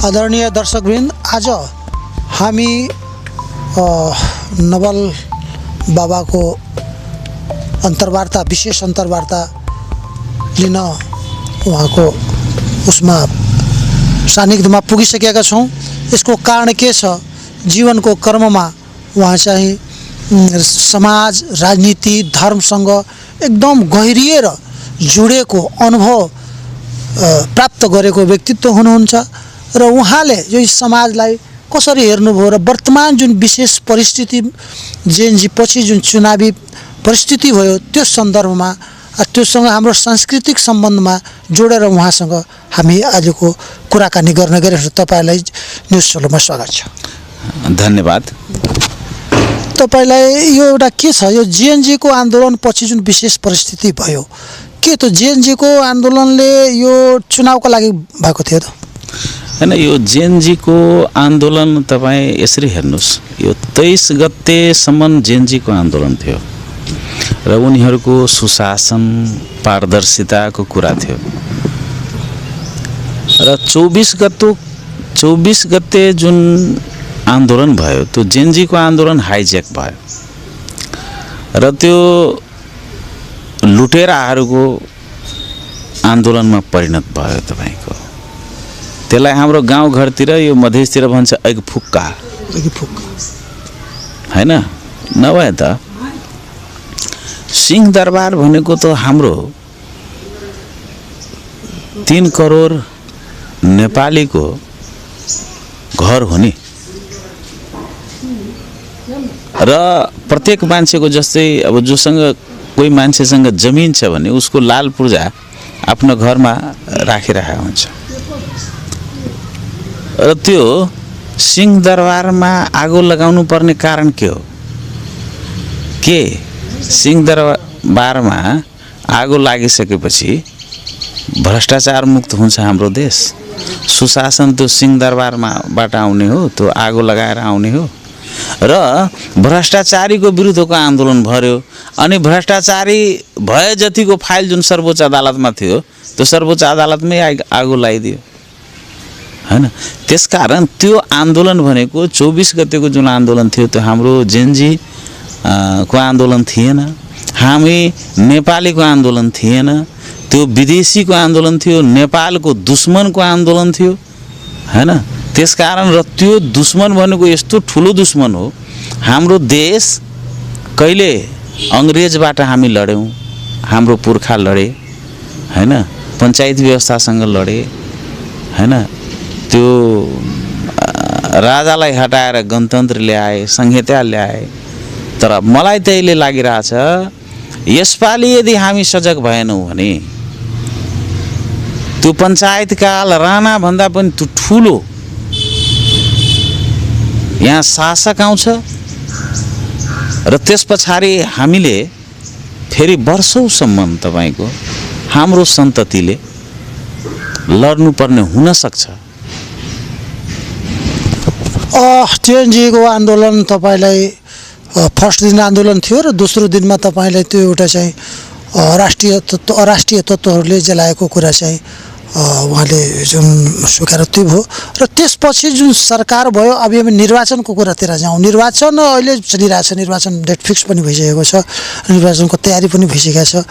आदरणीय दर्शकवृन्द, आज हामी नवल बाबाको अन्तर्वार्ता, विशेष अन्तर्वार्ता लिन उहाँको उसमा सान्निध्यमा पुगिसकेका छौँ। यसको कारण के छ? जीवनको कर्ममा उहाँ चाहिँ समाज, राजनीति, धर्मसँग एकदम गहिरिएर जोडेको अनुभव प्राप्त गरेको व्यक्तित्व हुनुहुन्छ र उहाँले यो समाजलाई कसरी हेर्नुभयो र वर्तमान जुन विशेष परिस्थिति जेएनजी पछि जुन चुनावी परिस्थिति भयो त्यो सन्दर्भमा त्योसँग हाम्रो सांस्कृतिक सम्बन्धमा जोडेर उहाँसँग हामी आजको कुराकानी गर्न गइरहेछौँ। तपाईलाई न्युज सोलोमा स्वागत छ। धन्यवाद। तपाईलाई यो एउटा के छ, यो जेएनजीको आन्दोलन पछि जुन विशेष परिस्थिति भयो, के त जेएनजीको आन्दोलनले यो चुनावको लागि भएको थियो त? हैन, यो जेएनजीको आन्दोलन तपाईँ यसरी हेर्नुहोस्, यो 23 गतेसम्म जेएनजीको आन्दोलन थियो र उनीहरूको सुशासन, पारदर्शिताको कुरा थियो र 24 गते जुन आन्दोलन भयो त्यो जेएनजीको आन्दोलन हाइजेक भयो र त्यो लुटेराहरूको आन्दोलनमा परिणत भयो। तपाईको त्यसलाई हाम्रो गाउँघरतिर, यो मधेसतिर भन्छ ऐगफुक्का हैन, नभए त सिंहदरबार भनेको त हाम्रो 3 करोड नेपालीको घर हो नि र प्रत्येक मान्छेको, जस्तै अब जोसँग कोही मान्छेसँग जमिन छ भने उसको लाल पूर्जा आफ्नो घरमा राखिरहेको हुन्छ र त्यो सिंहदरबारमा आगो लगाउनु पर्ने कारण के हो? के सिंहदरबारमा आगो लागिसकेपछि भ्रष्टाचार मुक्त हुन्छ हाम्रो देश? सुशासन त्यो सिंहदरबारबाट आउने हो, त्यो आगो लगाएर आउने हो र भ्रष्टाचारीको विरुद्धको आन्दोलन भर्यो। अनि भ्रष्टाचारी भए जतिको फाइल जुन सर्वोच्च अदालतमा थियो त्यो सर्वोच्च अदालतमै आगो लगाइदियो हैन। त्यसकारण त्यो आन्दोलन भनेको 24 गतेको जुन आन्दोलन थियो त्यो हाम्रो जेएनजी को आन्दोलन थिएन, हामी नेपालीको आन्दोलन थिएन, त्यो विदेशीको आन्दोलन थियो, नेपालको दुश्मनको आन्दोलन थियो हैन। त्यसकारण र त्यो दुश्मन भनेको यस्तो ठुलो दुश्मन हो, हाम्रो देश कहिले अंग्रेजबाट हामी लड्यौँ, हाम्रो पुर्खा लडे हैन, पञ्चायत व्यवस्थासँग लडे हैन, त्यो राजालाई हटाएर गणतन्त्र ल्याए, संहिता ल्याए। तर मलाई त अहिले लागिरहेछ यसपालि यदि हामी सजग भएनौँ भने त्यो पञ्चायतकाल राणा भन्दा पनि त्यो ठुलो यहाँ शासक आउँछ र त्यस पछाडि हामीले फेरि वर्षौंसम्म तपाईको हाम्रो सन्ततिले लड्नुपर्ने हुन सक्छ। जेएनजीको आन्दोलन तपाईलाई फर्स्ट दिन आन्दोलन थियो र दोस्रो दिनमा तपाईलाई त्यो एउटा चाहिँ अराष्ट्रिय तत्त्वहरूले जलाएको कुरा चाहिँ उहाँले जुन स्वीकार त्यो भयो र त्यसपछि जुन सरकार भयो। अब हामी निर्वाचनको कुरातिर जाउँ। निर्वाचन अहिले चलिरहेछ, निर्वाचन डेट फिक्स पनि भइसकेको छ, निर्वाचनको तयारी पनि भइसकेको छ।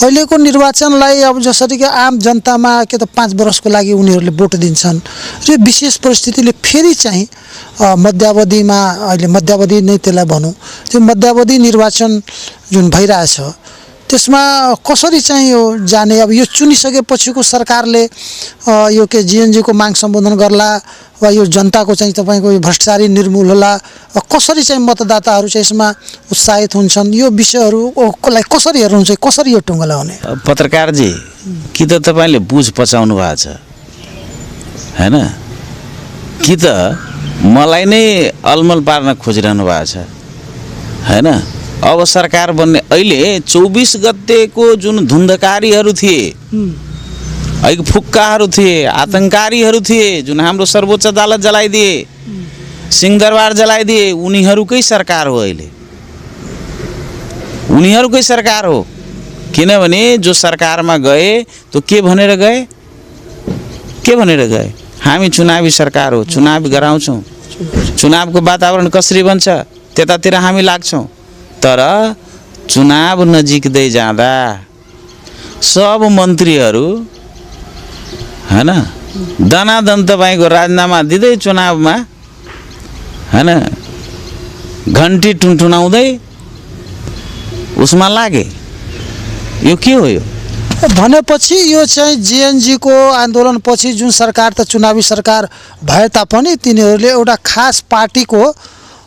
अहिलेको निर्वाचनलाई अब जसरी कि आम जनतामा के त 5 वर्षको लागि उनीहरूले भोट दिन्छन् र विशेष परिस्थितिले फेरि चाहिँ मध्यावधिमा, अहिले मध्यावधि नै त्यसलाई भनौँ, त्यो मध्यावधि निर्वाचन जुन भइरहेछ त्यसमा कसरी चाहिँ यो जाने? अब यो चुनिसकेपछिको सरकारले यो के जेएनजीको माग सम्बोधन गर्ला वा यो जनताको चाहिँ तपाईको यो भ्रष्टाचारी निर्मूल होला, कसरी चाहिँ मतदाताहरू चाहिँ यसमा उत्साहित हुन्छन्? यो विषयहरूलाई कसरी हेर्नुहुन्छ? कसरी यो टुङ्गो लगाउने? पत्रकारजी, कि त तपाईले बुझ पचाउनु भएको छ हैन, कि त मलाई नै अलमल पार्न खोजिरहनु भएको छ हैन। अब सरकार बन्ने अहिले 24 गतेको जुन धुन्धकारीहरू थिए, ऐगफुक्काहरू थिए, आतंककारीहरू थिए, जुन हाम्रो सर्वोच्च अदालत जलाइदिए, सिंहदरबार जलाइदिए, उनीहरूकै सरकार हो अहिले, उनीहरूकै सरकार हो। किनभने जो सरकारमा गए तो के भनेर गए? हामी चुनावी सरकार हो, चुनाव गराउँछौँ, चुनावको वातावरण कसरी बन्छ त्यतातिर हामी लाग्छौँ। तर चुनाव नजिक्दै जाँदा सब मन्त्रीहरू हैन दनादन तपाईँको राजीनामा दिँदै चुनावमा हैन घन्टी टुनटुनाउँदै उसमा लागे। यो के हो? यो भनेपछि यो चाहिँ जेएनजीको आन्दोलनपछि जुन सरकार त चुनावी सरकार भए तापनि तिनीहरूले एउटा खास पार्टीको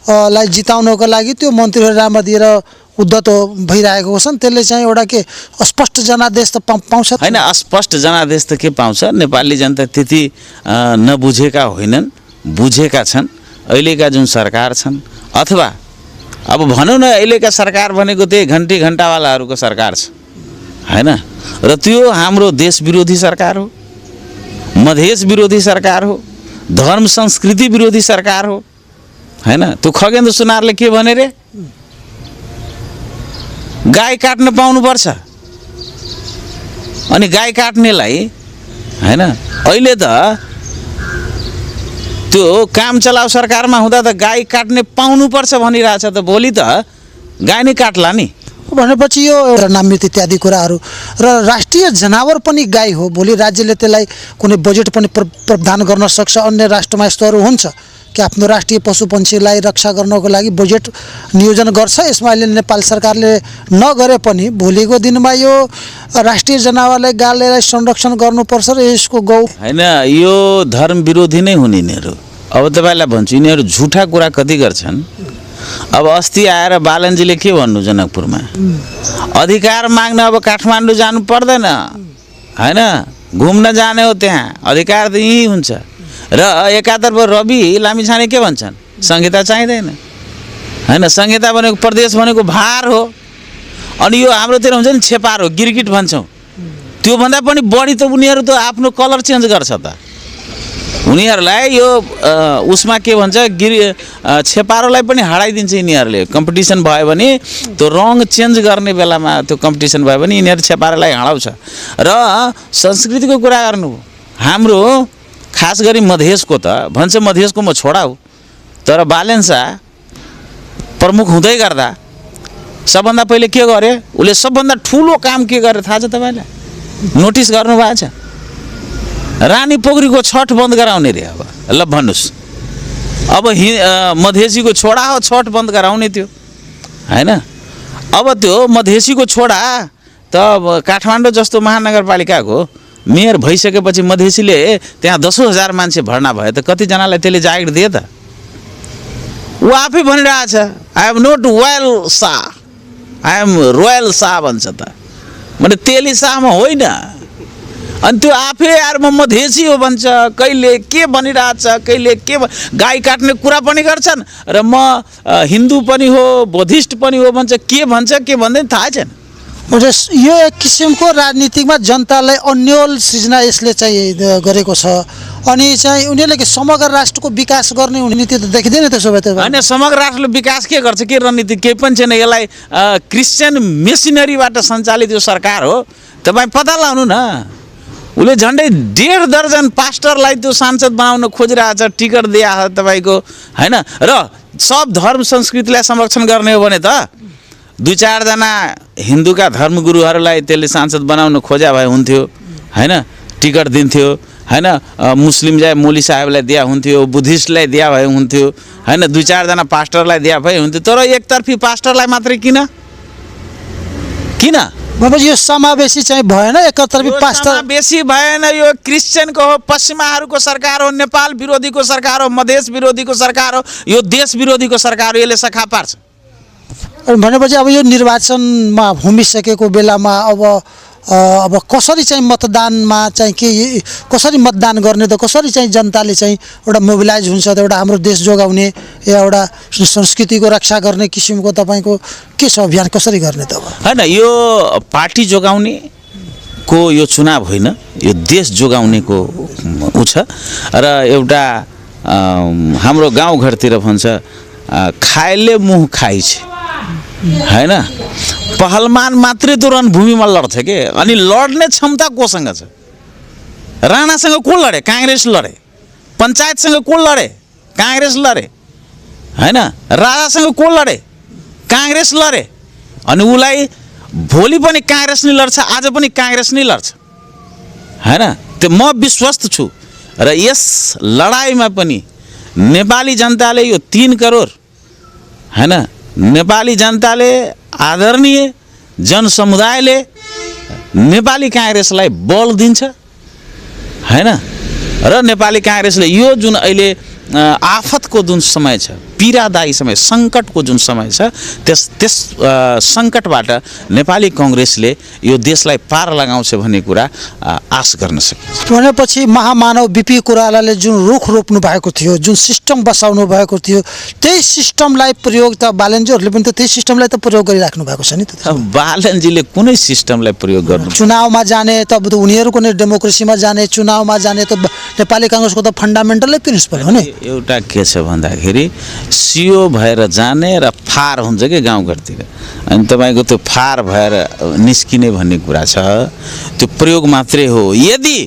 लाई जिताउनको लागि त्यो मन्त्रीहरू राममा दिएर उद्धत भइरहेको छन्। त्यसले चाहिँ एउटा के स्पष्ट जनादेश त पाउँछ हैन? स्पष्ट जनादेश त के पाउँछ? नेपाली जनता त्यति नबुझेका होइनन्, बुझेका छन्। अहिलेका जुन सरकार छन् अथवा अब भनौँ न अहिलेका सरकार भनेको त्यही घन्टी घन्टावालाहरूको सरकार छ हैन? र त्यो हाम्रो देश विरोधी सरकार हो, मधेस विरोधी सरकार हो, धर्म संस्कृति विरोधी सरकार हो हैन? त्यो खगेन्द्र सुनारले के भने रे? गाई काट्न पाउनुपर्छ। अनि गाई काट्नेलाई हैन अहिले त त्यो काम चलाउ सरकारमा हुँदा त गाई काट्ने पाउनुपर्छ भनिरहेछ त भोलि त गाई नै काट्ला नि। भनेपछि यो एउटा नामित इत्यादि कुराहरू र राष्ट्रिय जनावर पनि गाई हो। भोलि राज्यले त्यसलाई कुनै बजेट पनि प्रावधान गर्न सक्छ। अन्य राष्ट्रमा यस्तोहरू हुन्छ कि आफ्नो राष्ट्रिय पशुपन्छीलाई रक्षा गर्नको लागि बजेट नियोजन गर्छ। यसमा अहिले नेपाल सरकारले नगरे पनि भोलिको दिनमा यो राष्ट्रिय जनावरलाई गाईलाई संरक्षण गर्नुपर्छ र यसको गौ हैन यो धर्म विरोधी नै हुन् यिनीहरू। अब तपाईँलाई भन्छु यिनीहरू झुठा कुरा कति गर्छन्। अब अस्ति आएर बालनजीले के भन्नु जनकपुरमा अधिकार माग्न अब काठमाडौँ जानु पर्दैन हैन, घुम्न जाने हो, त्यहाँ अधिकार त यहीँ हुन्छ। र एकातर्फ रवि लामिछाने के भन्छन्? संहिता चाहिँदैन हैन, संहिता भनेको प्रदेश भनेको भार हो। अनि यो हाम्रोतिर हुन्छ नि छेपार हो, गिरगिट भन्छौँ। त्योभन्दा पनि बढी त उनीहरू त आफ्नो कलर चेन्ज गर्छ त। उनीहरूलाई यो उसमा के भन्छ छेपारोलाई पनि हराइदिन्छ यिनीहरूले। कम्पिटिसन भयो भने त्यो रङ चेन्ज गर्ने बेलामा त्यो कम्पिटिसन भयो भने यिनीहरू छेपारोलाई हराउँछ। र संस्कृतिको कुरा गर्नु हाम्रो खास गरी मधेसको त भन्छ मधेसको म छोडा हो, तर बालेन शाह प्रमुख हुँदै गर्दा सबभन्दा पहिले के गरे? उसले सबभन्दा ठुलो काम के गरे थाहा छ तपाईँलाई? नोटिस गर्नुभएको छ? रानी पोखरीको छठ बन्द गराउने रे। अब ल भन्नुहोस्, अब मधेसीको छोडा हो छठ बन्द गराउने त्यो हैन? अब त्यो मधेसीको छोडा त काठमाडौँ जस्तो महानगरपालिकाको मेयर भइसकेपछि मधेसीले त्यहाँ 10,000 मान्छे भर्ना भयो त कतिजनालाई त्यसले जागिर दिए त? ऊ आफै भनिरहेछ I am not Royal Shah, I am Royal Shah भन्छ त। मैले तेली शाहमा होइन। अनि त्यो आफै यार म मधेसी हो भन्छ। कहिले के भनिरहेछ, कहिले के गाई काट्ने कुरा पनि गर्छन् र म हिन्दू पनि हो, बुद्धिस्ट पनि हो भन्छ। के भन्छ के भन्दैन थाहा छैन। यो एक किसिमको राजनीतिमा जनतालाई अन्यल सृजना यसले चाहिँ गरेको छ। अनि चाहिँ उनीहरूले के समग्र राष्ट्रको विकास गर्ने नीति त देखिँदैन त्यसो भए त? होइन, समग्र राष्ट्रले विकास के गर्छ? के रणनीति केही पनि छैन। यसलाई क्रिस्चियन मेसिनरीबाट सञ्चालित यो सरकार हो। तपाईँ पत्ता लगाउनु न। उसले झन्डै 1.5 दर्जन पास्टरलाई त्यो सांसद बनाउन खोजिरहेछ, टिकट दिया तपाईँको हैन। र सब धर्म संस्कृतिलाई संरक्षण गर्ने हो भने त 2-4 जना हिन्दूका धर्मगुरुहरूलाई त्यसले सांसद बनाउन खोजा भए हुन्थ्यो हैन, टिकट दिन्थ्यो हैन। मुस्लिम चाहिँ मौली साहेबलाई दिया हुन्थ्यो, बुद्धिस्टलाई दिया भए हुन्थ्यो हैन, 2-4 जना पास्टरलाई दिया भए हुन्थ्यो। तर एकतर्फी पास्टरलाई मात्रै किन? बाबाजी यो समावेशी चाहिँ भएन, एकतर्फी पास्टर बेसी भएन। यो क्रिस्चियनको हो, पश्चिमाहरूको सरकार हो, नेपाल विरोधीको सरकार हो, मधेस विरोधीको सरकार हो, यो देश विरोधीको सरकार हो। यसले सखा पार्छ। भनेपछि अब यो निर्वाचनमा होमिसकेको बेलामा अब कसरी चाहिँ मतदानमा चाहिँ के कसरी मतदान गर्ने त? कसरी चाहिँ जनताले चाहिँ एउटा मोबिलाइज हुन्छ त? एउटा हाम्रो देश जोगाउने या एउटा संस्कृतिको रक्षा गर्ने किसिमको तपाईँको के छ अभियान? कसरी गर्ने त? हैन, यो पार्टी जोगाउने को यो चुनाव होइन, यो देश जोगाउनेको उ छ। र एउटा हाम्रो गाउँघरतिर भन्छ खाएले मुह खाइ छ हैन। पहलमान मात्रै त रणभूमिमा लड्छ के। अनि लड्ने क्षमता कोसँग छ? राणासँग को लडे? काङ्ग्रेस लडे पञ्चायतसँग को लडे? काङ्ग्रेस लडे हैन। राजासँग को लडे? काङ्ग्रेस लडे। अनि उसलाई भोलि पनि काङ्ग्रेस नै लड्छ, आज पनि काङ्ग्रेस नै लड्छ हैन। त्यो म विश्वस्त छु र यस लडाइँमा पनि नेपाली जनताले यो 3 करोड हैन, नेपाली जनताले आदरणीय जनसमुदायले नेपाली काङ्ग्रेसलाई बल दिन्छ हैन। र नेपाली काङ्ग्रेसले यो जुन अहिले आफतको जुन समय छ, पीडादायी समय, सङ्कटको जुन समय छ, त्यस सङ्कटबाट नेपाली काङ्ग्रेसले यो देशलाई पार लगाउँछ भन्ने कुरा आश गर्न सकिन्छ। भनेपछि महामानव बिपी कोइरालाले जुन रुख रोप्नु भएको थियो, जुन सिस्टम बसाउनु भएको थियो, त्यही सिस्टमलाई प्रयोग त बालनजीहरूले पनि त त्यही सिस्टमलाई त प्रयोग गरिराख्नु भएको छ नि त। बालनजीले कुनै सिस्टमलाई प्रयोग गर्नु, चुनावमा जाने त अब उनीहरूको नै डेमोक्रेसीमा जाने, चुनावमा जाने त नेपाली काङ्ग्रेसको त फन्डामेन्टलै प्रिन्सिपल हो नि। एउटा के छ भन्दाखेरि सियो भएर जाने र फार हुन्छ कि गाउँघरतिर, अनि तपाईँको त्यो फार भएर निस्किने भन्ने कुरा छ, त्यो प्रयोग मात्रै हो। यदि